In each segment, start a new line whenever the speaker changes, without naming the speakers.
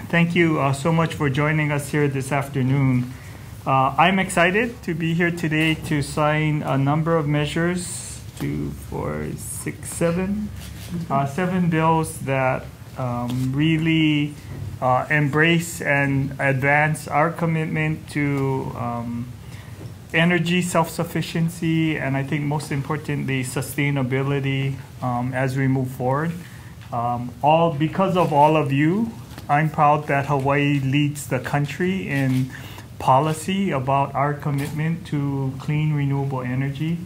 Thank you so much for joining us here this afternoon. I'm excited to be here today to sign a number of measures, 2, 4, 6, 7 bills that really embrace and advance our commitment to energy self-sufficiency, and I think most importantly, sustainability as we move forward. All because of all of you. I'm proud that Hawaii leads the country in policy about our commitment to clean renewable energy.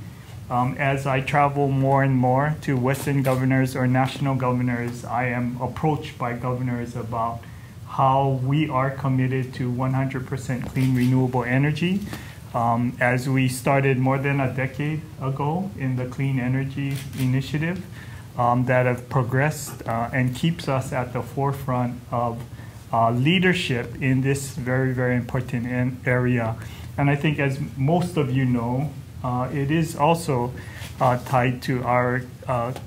As I travel more and more to Western governors or national governors, I am approached by governors about how we are committed to 100% clean renewable energy. As we started more than a decade ago in the Clean Energy Initiative, that have progressed and keeps us at the forefront of leadership in this very, very important area. And I think, as most of you know, it is also tied to our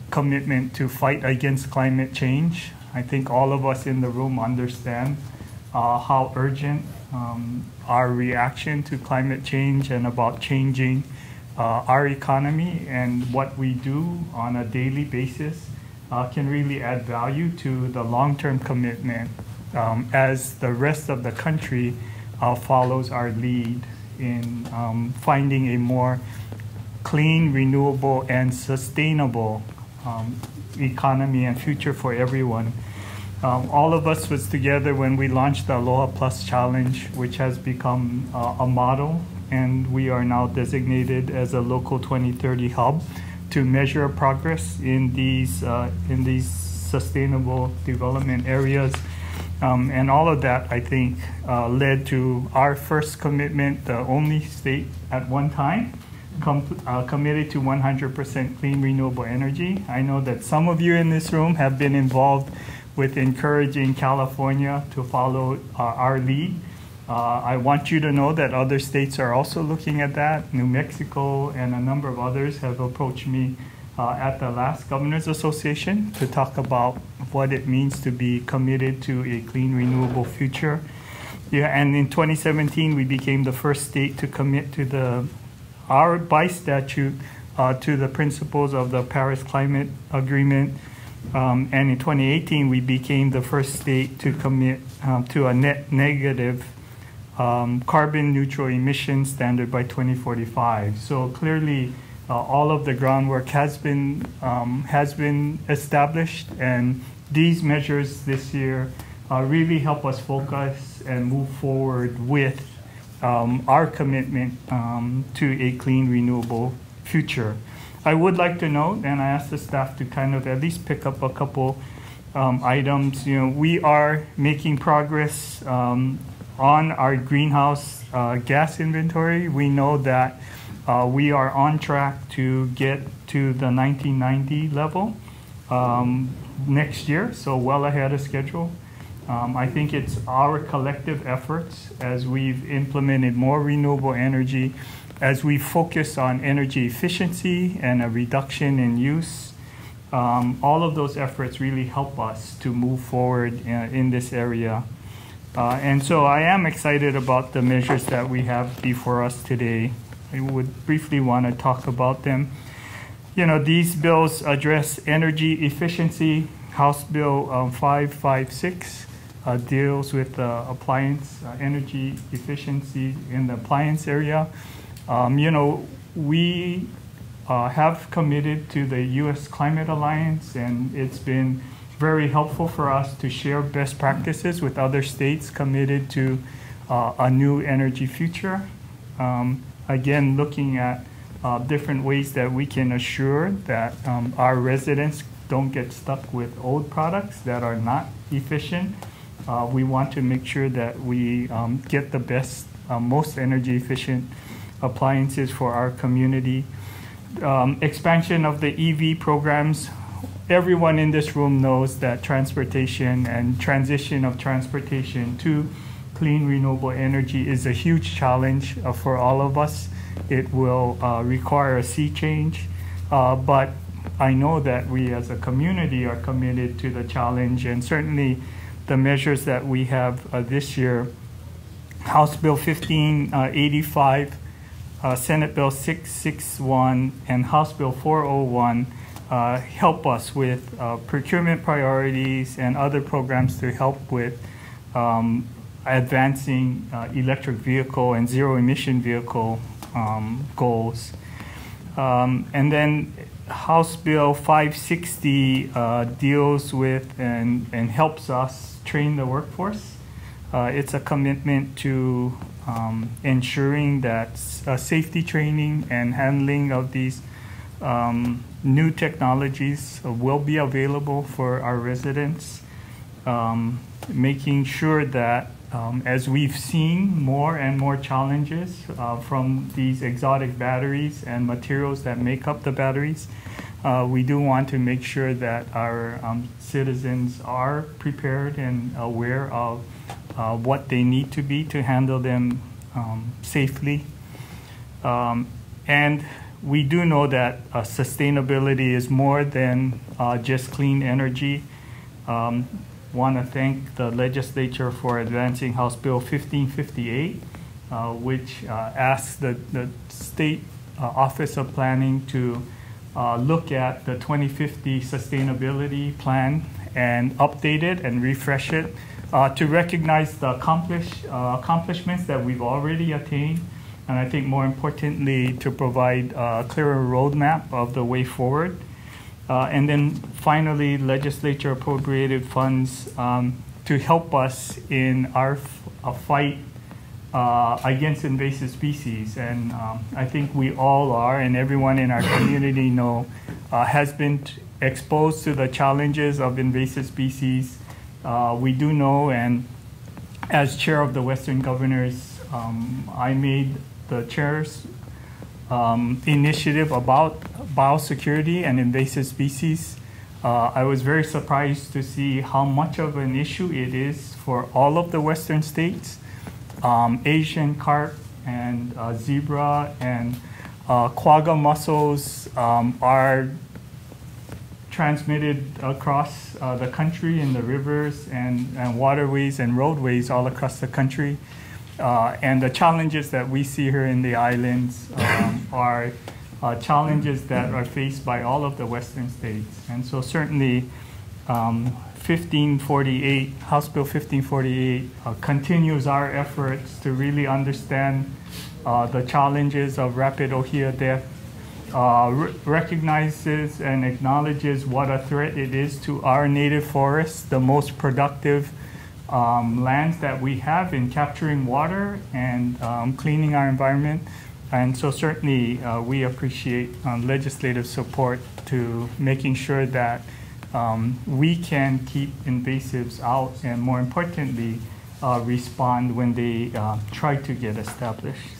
commitment to fight against climate change. I think all of us in the room understand how urgent our reaction to climate change and about changing our economy and what we do on a daily basis can really add value to the long-term commitment as the rest of the country follows our lead in finding a more clean, renewable, and sustainable economy and future for everyone. All of us was together when we launched the Aloha Plus Challenge, which has become a model, and we are now designated as a local 2030 hub to measure progress in these sustainable development areas. And all of that, I think, led to our first commitment, the only state at one time committed to 100% clean renewable energy. I know that some of you in this room have been involved with encouraging California to follow our lead. I want you to know that other states are also looking at that. New Mexico and a number of others have approached me at the last Governors Association to talk about what it means to be committed to a clean, renewable future. Yeah, and in 2017, we became the first state to commit to by statute to the principles of the Paris Climate Agreement. And in 2018, we became the first state to commit to a net negative carbon neutral emission standard by 2045. So clearly, all of the groundwork has been established, and these measures this year really help us focus and move forward with our commitment to a clean, renewable future. I would like to note, and I ask the staff to kind of at least pick up a couple items. You know, we are making progress on our greenhouse gas inventory. We know that we are on track to get to the 1990 level next year, so well ahead of schedule. I think it's our collective efforts as we've implemented more renewable energy, as we focus on energy efficiency and a reduction in use. All of those efforts really help us to move forward in this area. And so I am excited about the measures that we have before us today. I would briefly want to talk about them. You know, these bills address energy efficiency. House Bill 556 deals with appliance energy efficiency in the appliance area. You know, we have committed to the U.S. Climate Alliance, and it's been very helpful for us to share best practices with other states committed to a new energy future. Again, looking at different ways that we can assure that our residents don't get stuck with old products that are not efficient. We want to make sure that we get the best, most energy efficient appliances for our community. Expansion of the EV programs. everyone in this room knows that transportation and transition of transportation to clean renewable energy is a huge challenge for all of us. It will require a sea change, but I know that we as a community are committed to the challenge, and certainly the measures that we have this year, House Bill 1585, Senate Bill 661, and House Bill 401 help us with procurement priorities and other programs to help with advancing electric vehicle and zero emission vehicle goals. And then House Bill 560 deals with and helps us train the workforce. It's a commitment to ensuring that safety training and handling of these new technologies will be available for our residents, making sure that as we've seen more and more challenges from these exotic batteries and materials that make up the batteries, we do want to make sure that our citizens are prepared and aware of what they need to be to handle them safely. And we do know that sustainability is more than just clean energy. Want to thank the legislature for advancing House Bill 1558, which asks the State Office of Planning to look at the 2050 sustainability plan and update it and refresh it to recognize the accomplishments that we've already attained, and I think more importantly to provide a clearer roadmap of the way forward. And then finally, legislature appropriated funds to help us in our fight against invasive species. And I think we all are, and everyone in our community has been exposed to the challenges of invasive species. We do know, and as chair of the Western Governors, I made the chair's initiative about biosecurity and invasive species. I was very surprised to see how much of an issue it is for all of the Western states. Asian carp and zebra and quagga mussels are transmitted across the country in the rivers and waterways and roadways all across the country. And the challenges that we see here in the islands are challenges that are faced by all of the Western states. And so certainly 1548, House Bill 1548 continues our efforts to really understand the challenges of rapid ohia death, recognizes and acknowledges what a threat it is to our native forests, the most productive lands that we have in capturing water and cleaning our environment. And so certainly we appreciate legislative support to making sure that we can keep invasives out and, more importantly, respond when they try to get established.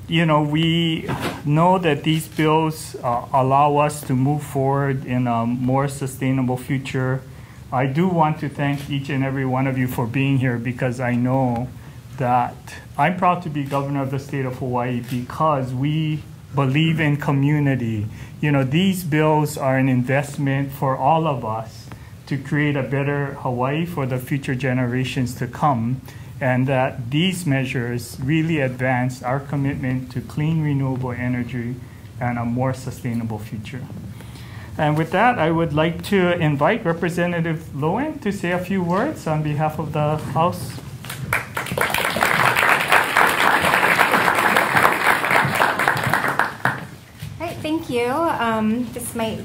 We know that these bills allow us to move forward in a more sustainable future. I do want to thank each and every one of you for being here, because I know that I'm proud to be governor of the state of Hawaii because we believe in community. These bills are an investment for all of us to create a better Hawaii for the future generations to come, and that these measures really advance our commitment to clean, renewable energy and a more sustainable future. And with that, I would like to invite Representative Lowen to say a few words on behalf of the House.
All right, thank you. This might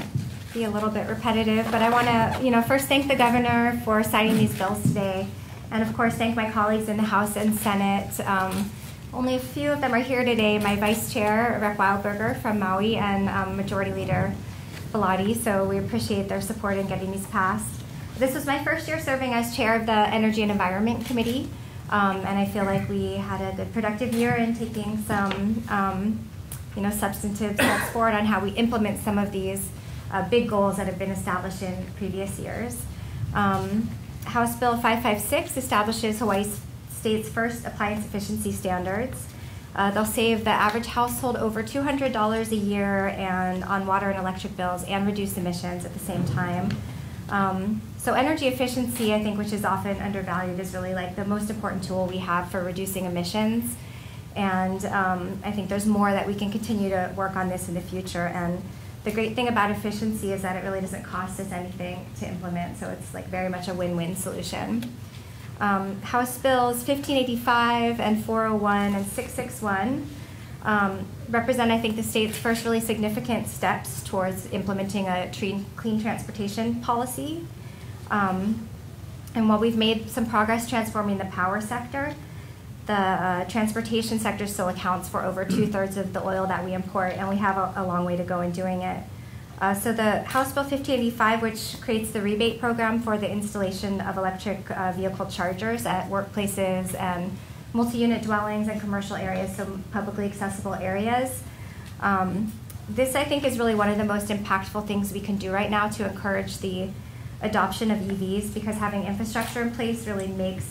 be a little bit repetitive, but I want to, first thank the governor for signing these bills today, and of course thank my colleagues in the House and Senate. Only a few of them are here today. My Vice Chair, Rep. Wildberger from Maui, and Majority Leader Bellotti, so we appreciate their support in getting these passed. This was my first year serving as chair of the Energy and Environment Committee, and I feel like we had a good productive year in taking some substantive steps forward on how we implement some of these big goals that have been established in previous years. House Bill 556 establishes Hawaii State's first appliance efficiency standards. They'll save the average household over $200 a year and on water and electric bills and reduce emissions at the same time. So energy efficiency, I think, which is often undervalued, is really like the most important tool we have for reducing emissions. And I think there's more that we can continue to work on this in the future. And the great thing about efficiency is that it really doesn't cost us anything to implement, so it's like very much a win-win solution. House Bills 1585 and 401 and 661 represent, I think, the state's first really significant steps towards implementing a clean transportation policy. And while we've made some progress transforming the power sector, the transportation sector still accounts for over 2/3 of the oil that we import, and we have a long way to go in doing it. So the House Bill 1585, which creates the rebate program for the installation of electric vehicle chargers at workplaces and multi-unit dwellings and commercial areas, so publicly accessible areas. This, I think, is really one of the most impactful things we can do right now to encourage the adoption of EVs, because having infrastructure in place really makes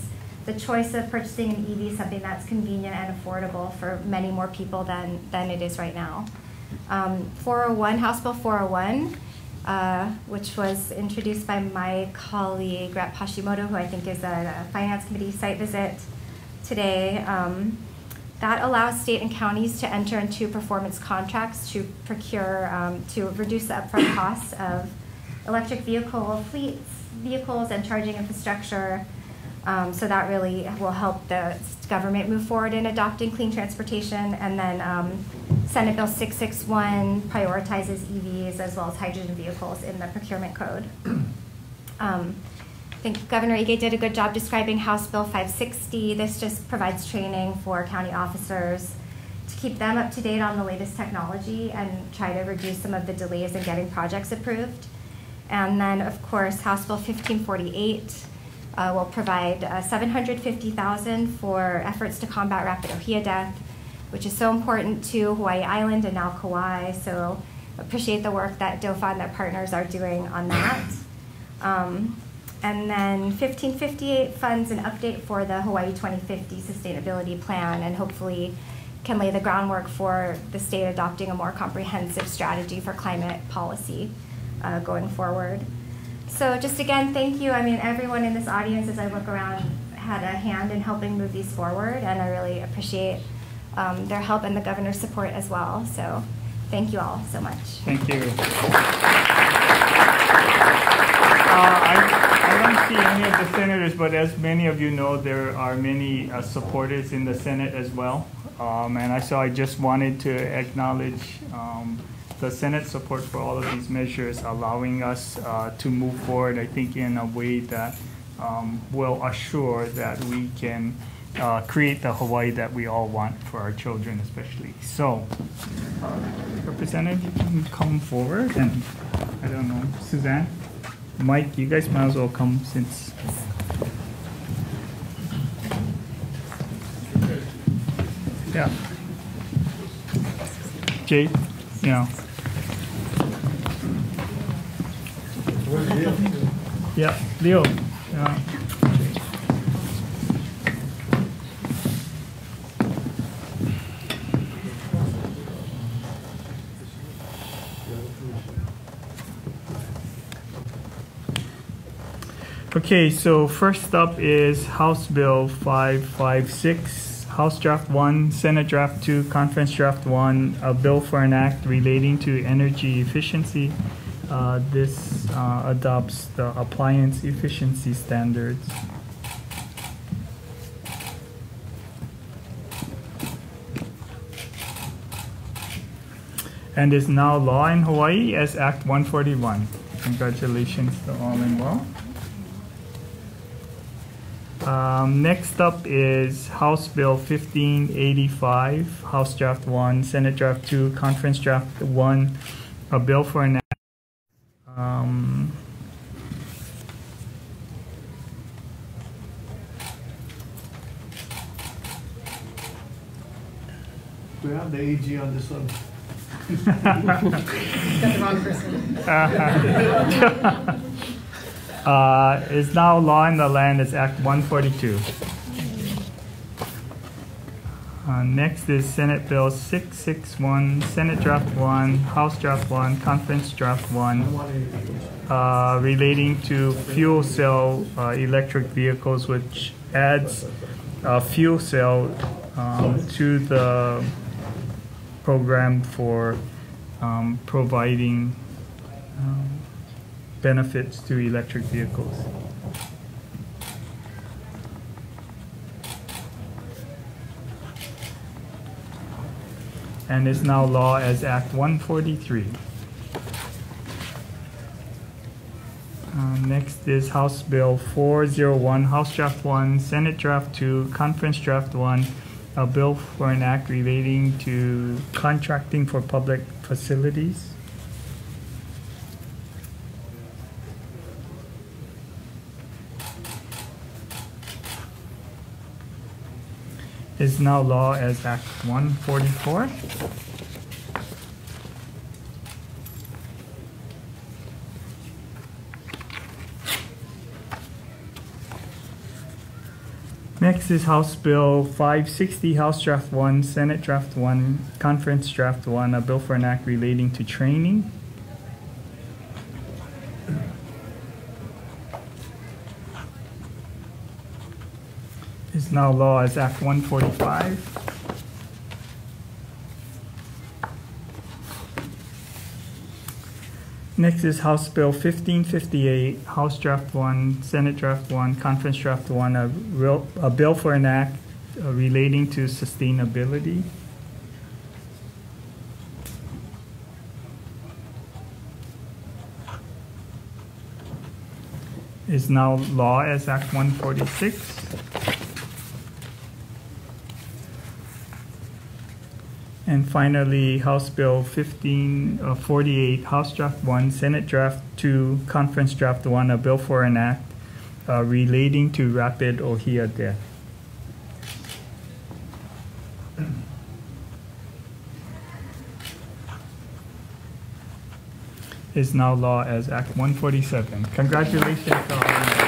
the choice of purchasing an EV something that's convenient and affordable for many more people than it is right now. 401, House Bill 401, which was introduced by my colleague, Rep. Hashimoto, who I think is at a Finance Committee site visit today. That allows state and counties to enter into performance contracts to procure, to reduce the upfront costs of electric vehicle fleets, vehicles, and charging infrastructure. So that really will help the government move forward in adopting clean transportation. And then Senate Bill 661 prioritizes EVs as well as hydrogen vehicles in the procurement code. I think Governor Ige did a good job describing House Bill 560. This just provides training for county officers to keep them up to date on the latest technology and try to reduce some of the delays in getting projects approved. And then, of course, House Bill 1548 will provide $750,000 for efforts to combat rapid ohia death, which is so important to Hawaii Island and now Kauai. So appreciate the work that DOFA and their partners are doing on that. And then 1558 funds an update for the Hawaii 2050 Sustainability Plan, and hopefully can lay the groundwork for the state adopting a more comprehensive strategy for climate policy going forward. So just again, thank you. I mean, everyone in this audience, as I look around, had a hand in helping move these forward, and I really appreciate their help and the governor's support as well. So thank you all so much.
Thank you. I don't see any of the senators, but as many of you know, there are many supporters in the Senate as well. I just wanted to acknowledge the Senate support for all of these measures, allowing us to move forward, I think, in a way that will assure that we can create the Hawaii that we all want for our children, especially. So, Representative, you can come forward, and I don't know, Suzanne, Mike, you guys might as well come since. Yeah. Jay, yeah. Yeah, Leo. Yeah. Okay, so first up is House Bill 556, House Draft 1, Senate Draft 2, Conference Draft 1, a bill for an act relating to energy efficiency. This adopts the appliance efficiency standards. And is now law in Hawaii as Act 141. Congratulations to all involved. Next up is House Bill 1585, House Draft 1, Senate Draft 2, Conference Draft 1, a bill for an act.
Do we have the AG on this one? Got the wrong person.
Is now law in the land is Act 142. Next is Senate Bill 661, Senate Draft 1, House Draft 1, Conference Draft 1, relating to fuel cell electric vehicles, which adds a fuel cell to the program for providing benefits to electric vehicles. And is now law as Act 143. Next is House Bill 401, House Draft 1, Senate Draft 2, Conference Draft 1, a bill for an act relating to contracting for public facilities. Is now law as Act 144. Next is House Bill 560, House Draft 1, Senate Draft 1, Conference Draft 1, a bill for an act relating to training. Is now law as Act 145. Next is House Bill 1558, House Draft 1, Senate Draft 1, Conference Draft 1, a bill for an act relating to sustainability. Is now law as Act 146. And finally, House Bill 1548, House Draft 1, Senate Draft 2, Conference Draft 1, a bill for an act relating to rapid OHIA death. Is now law as Act 147. Congratulations to all.